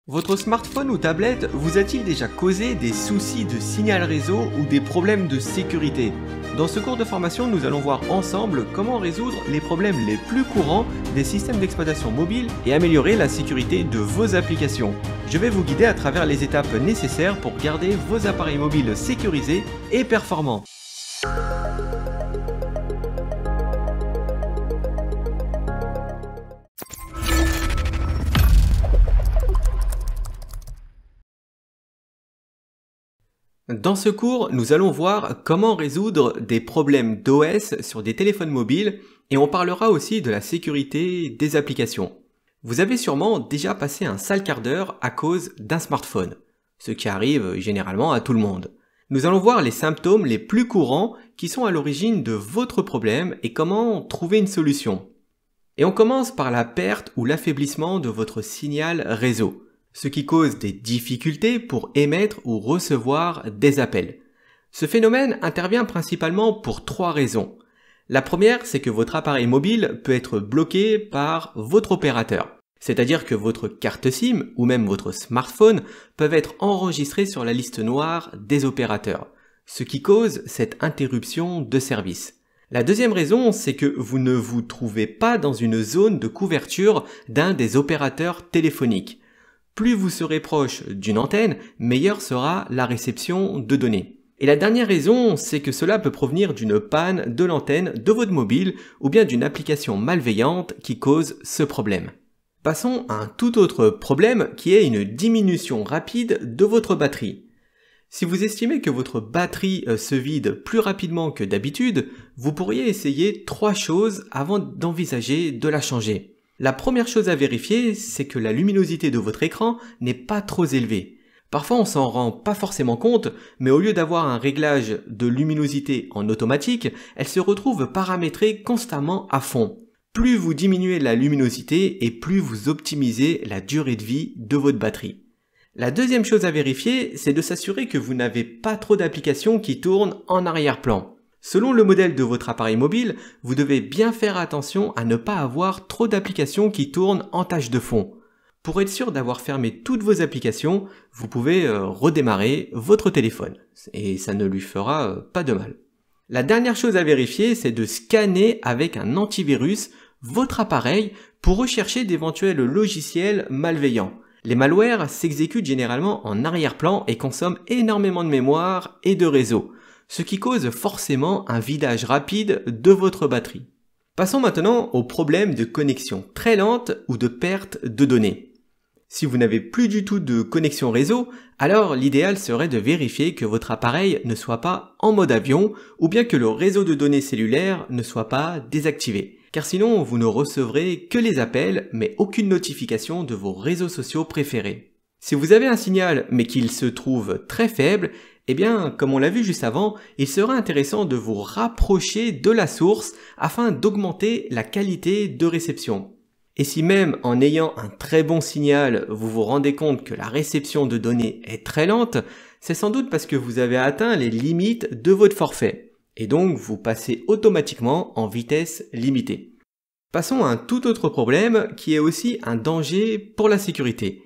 Votre smartphone ou tablette vous a-t-il déjà causé des soucis de signal réseau ou des problèmes de sécurité? Dans ce cours de formation, nous allons voir ensemble comment résoudre les problèmes les plus courants des systèmes d'exploitation mobile et améliorer la sécurité de vos applications. Je vais vous guider à travers les étapes nécessaires pour garder vos appareils mobiles sécurisés et performants. Dans ce cours, nous allons voir comment résoudre des problèmes d'OS sur des téléphones mobiles et on parlera aussi de la sécurité des applications. Vous avez sûrement déjà passé un sale quart d'heure à cause d'un smartphone, ce qui arrive généralement à tout le monde. Nous allons voir les symptômes les plus courants qui sont à l'origine de votre problème et comment trouver une solution. Et on commence par la perte ou l'affaiblissement de votre signal réseau, ce qui cause des difficultés pour émettre ou recevoir des appels. Ce phénomène intervient principalement pour trois raisons. La première, c'est que votre appareil mobile peut être bloqué par votre opérateur. C'est-à-dire que votre carte SIM ou même votre smartphone peuvent être enregistrés sur la liste noire des opérateurs, ce qui cause cette interruption de service. La deuxième raison, c'est que vous ne vous trouvez pas dans une zone de couverture d'un des opérateurs téléphoniques. Plus vous serez proche d'une antenne, meilleure sera la réception de données. Et la dernière raison, c'est que cela peut provenir d'une panne de l'antenne de votre mobile ou bien d'une application malveillante qui cause ce problème. Passons à un tout autre problème qui est une diminution rapide de votre batterie. Si vous estimez que votre batterie se vide plus rapidement que d'habitude, vous pourriez essayer trois choses avant d'envisager de la changer. La première chose à vérifier, c'est que la luminosité de votre écran n'est pas trop élevée. Parfois on s'en rend pas forcément compte, mais au lieu d'avoir un réglage de luminosité en automatique, elle se retrouve paramétrée constamment à fond. Plus vous diminuez la luminosité et plus vous optimisez la durée de vie de votre batterie. La deuxième chose à vérifier, c'est de s'assurer que vous n'avez pas trop d'applications qui tournent en arrière-plan. Selon le modèle de votre appareil mobile, vous devez bien faire attention à ne pas avoir trop d'applications qui tournent en tâche de fond. Pour être sûr d'avoir fermé toutes vos applications, vous pouvez redémarrer votre téléphone et ça ne lui fera pas de mal. La dernière chose à vérifier, c'est de scanner avec un antivirus votre appareil pour rechercher d'éventuels logiciels malveillants. Les malwares s'exécutent généralement en arrière-plan et consomment énormément de mémoire et de réseau, ce qui cause forcément un vidage rapide de votre batterie. Passons maintenant au problème de connexion très lente ou de perte de données. Si vous n'avez plus du tout de connexion réseau, alors l'idéal serait de vérifier que votre appareil ne soit pas en mode avion ou bien que le réseau de données cellulaire ne soit pas désactivé. Car sinon, vous ne recevrez que les appels mais aucune notification de vos réseaux sociaux préférés. Si vous avez un signal mais qu'il se trouve très faible, eh bien, comme on l'a vu juste avant, il sera intéressant de vous rapprocher de la source afin d'augmenter la qualité de réception. Et si même en ayant un très bon signal, vous vous rendez compte que la réception de données est très lente, c'est sans doute parce que vous avez atteint les limites de votre forfait. Et donc, vous passez automatiquement en vitesse limitée. Passons à un tout autre problème qui est aussi un danger pour la sécurité.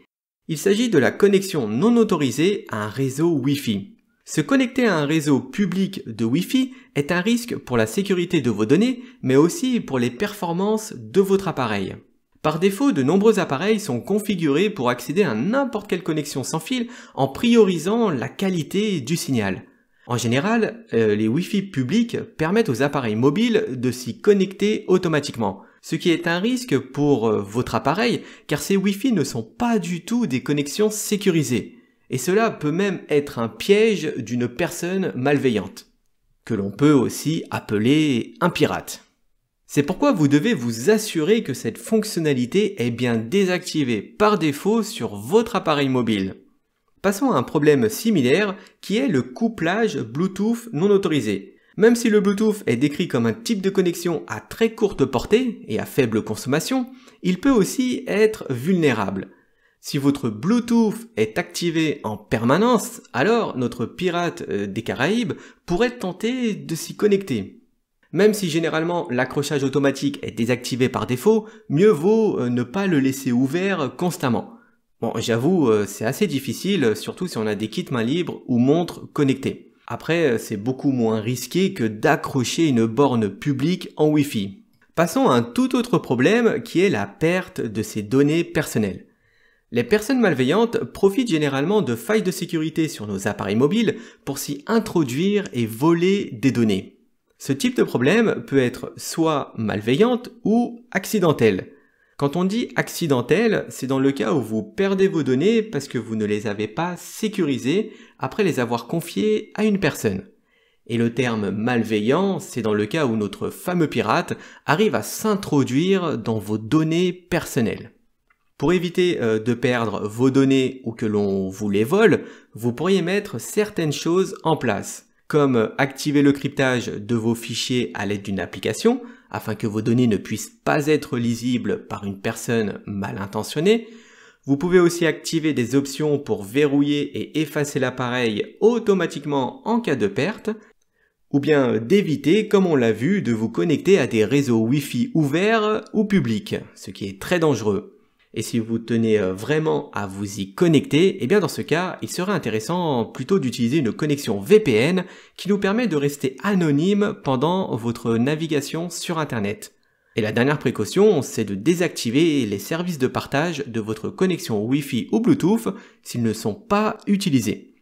Il s'agit de la connexion non autorisée à un réseau Wi-Fi. Se connecter à un réseau public de Wi-Fi est un risque pour la sécurité de vos données, mais aussi pour les performances de votre appareil. Par défaut, de nombreux appareils sont configurés pour accéder à n'importe quelle connexion sans fil en priorisant la qualité du signal. En général, les Wi-Fi publics permettent aux appareils mobiles de s'y connecter automatiquement, ce qui est un risque pour votre appareil car ces Wi-Fi ne sont pas du tout des connexions sécurisées. Et cela peut même être un piège d'une personne malveillante, que l'on peut aussi appeler un pirate. C'est pourquoi vous devez vous assurer que cette fonctionnalité est bien désactivée par défaut sur votre appareil mobile. Passons à un problème similaire qui est le couplage Bluetooth non autorisé. Même si le Bluetooth est décrit comme un type de connexion à très courte portée et à faible consommation, il peut aussi être vulnérable. Si votre Bluetooth est activé en permanence, alors notre pirate des Caraïbes pourrait tenter de s'y connecter. Même si généralement l'accrochage automatique est désactivé par défaut, mieux vaut ne pas le laisser ouvert constamment. Bon, j'avoue, c'est assez difficile, surtout si on a des kits main libre ou montres connectées. Après, c'est beaucoup moins risqué que d'accrocher une borne publique en Wi-Fi. Passons à un tout autre problème qui est la perte de ces données personnelles. Les personnes malveillantes profitent généralement de failles de sécurité sur nos appareils mobiles pour s'y introduire et voler des données. Ce type de problème peut être soit malveillante ou accidentelle. Quand on dit accidentel, c'est dans le cas où vous perdez vos données parce que vous ne les avez pas sécurisées après les avoir confiées à une personne. Et le terme malveillant, c'est dans le cas où notre fameux pirate arrive à s'introduire dans vos données personnelles. Pour éviter de perdre vos données ou que l'on vous les vole, vous pourriez mettre certaines choses en place, comme activer le cryptage de vos fichiers à l'aide d'une application, afin que vos données ne puissent pas être lisibles par une personne mal intentionnée. Vous pouvez aussi activer des options pour verrouiller et effacer l'appareil automatiquement en cas de perte, ou bien d'éviter, comme on l'a vu, de vous connecter à des réseaux Wi-Fi ouverts ou publics, ce qui est très dangereux. Et si vous tenez vraiment à vous y connecter, eh bien dans ce cas, il serait intéressant plutôt d'utiliser une connexion VPN qui nous permet de rester anonyme pendant votre navigation sur Internet. Et la dernière précaution, c'est de désactiver les services de partage de votre connexion Wi-Fi ou Bluetooth s'ils ne sont pas utilisés.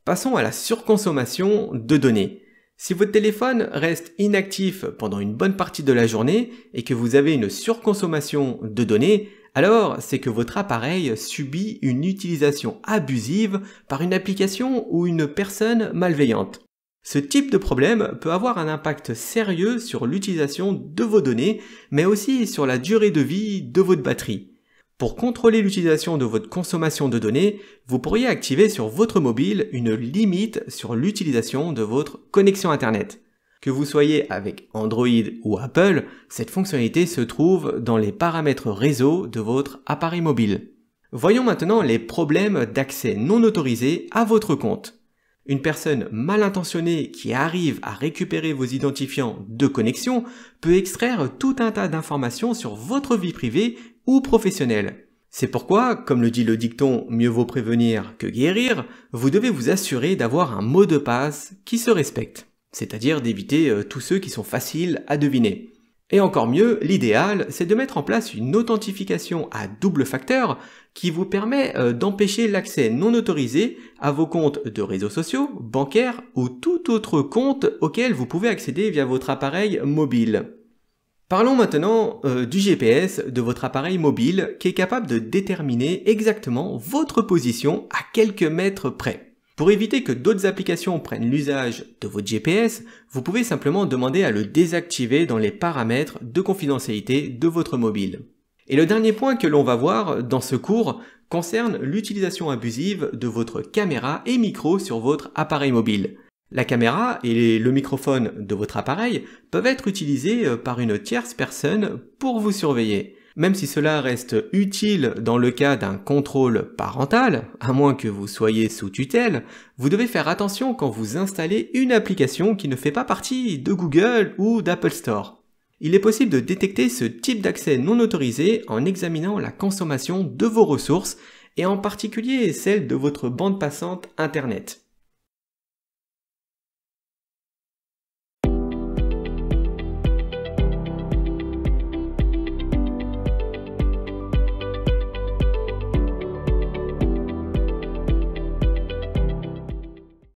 Passons à la surconsommation de données. Si votre téléphone reste inactif pendant une bonne partie de la journée et que vous avez une surconsommation de données, alors c'est que votre appareil subit une utilisation abusive par une application ou une personne malveillante. Ce type de problème peut avoir un impact sérieux sur l'utilisation de vos données, mais aussi sur la durée de vie de votre batterie. Pour contrôler l'utilisation de votre consommation de données, vous pourriez activer sur votre mobile une limite sur l'utilisation de votre connexion Internet. Que vous soyez avec Android ou Apple, cette fonctionnalité se trouve dans les paramètres réseau de votre appareil mobile. Voyons maintenant les problèmes d'accès non autorisé à votre compte. Une personne mal intentionnée qui arrive à récupérer vos identifiants de connexion peut extraire tout un tas d'informations sur votre vie privée ou professionnelle. C'est pourquoi, comme le dit le dicton « mieux vaut prévenir que guérir », vous devez vous assurer d'avoir un mot de passe qui se respecte. C'est-à-dire d'éviter tous ceux qui sont faciles à deviner. Et encore mieux, l'idéal, c'est de mettre en place une authentification à double facteur qui vous permet d'empêcher l'accès non autorisé à vos comptes de réseaux sociaux, bancaires ou tout autre compte auquel vous pouvez accéder via votre appareil mobile. Parlons maintenant du GPS de votre appareil mobile qui est capable de déterminer exactement votre position à quelques mètres près. Pour éviter que d'autres applications prennent l'usage de votre GPS, vous pouvez simplement demander à le désactiver dans les paramètres de confidentialité de votre mobile. Et le dernier point que l'on va voir dans ce cours concerne l'utilisation abusive de votre caméra et micro sur votre appareil mobile. La caméra et le microphone de votre appareil peuvent être utilisés par une tierce personne pour vous surveiller. Même si cela reste utile dans le cas d'un contrôle parental, à moins que vous soyez sous tutelle, vous devez faire attention quand vous installez une application qui ne fait pas partie de Google ou d'Apple Store. Il est possible de détecter ce type d'accès non autorisé en examinant la consommation de vos ressources et en particulier celle de votre bande passante Internet.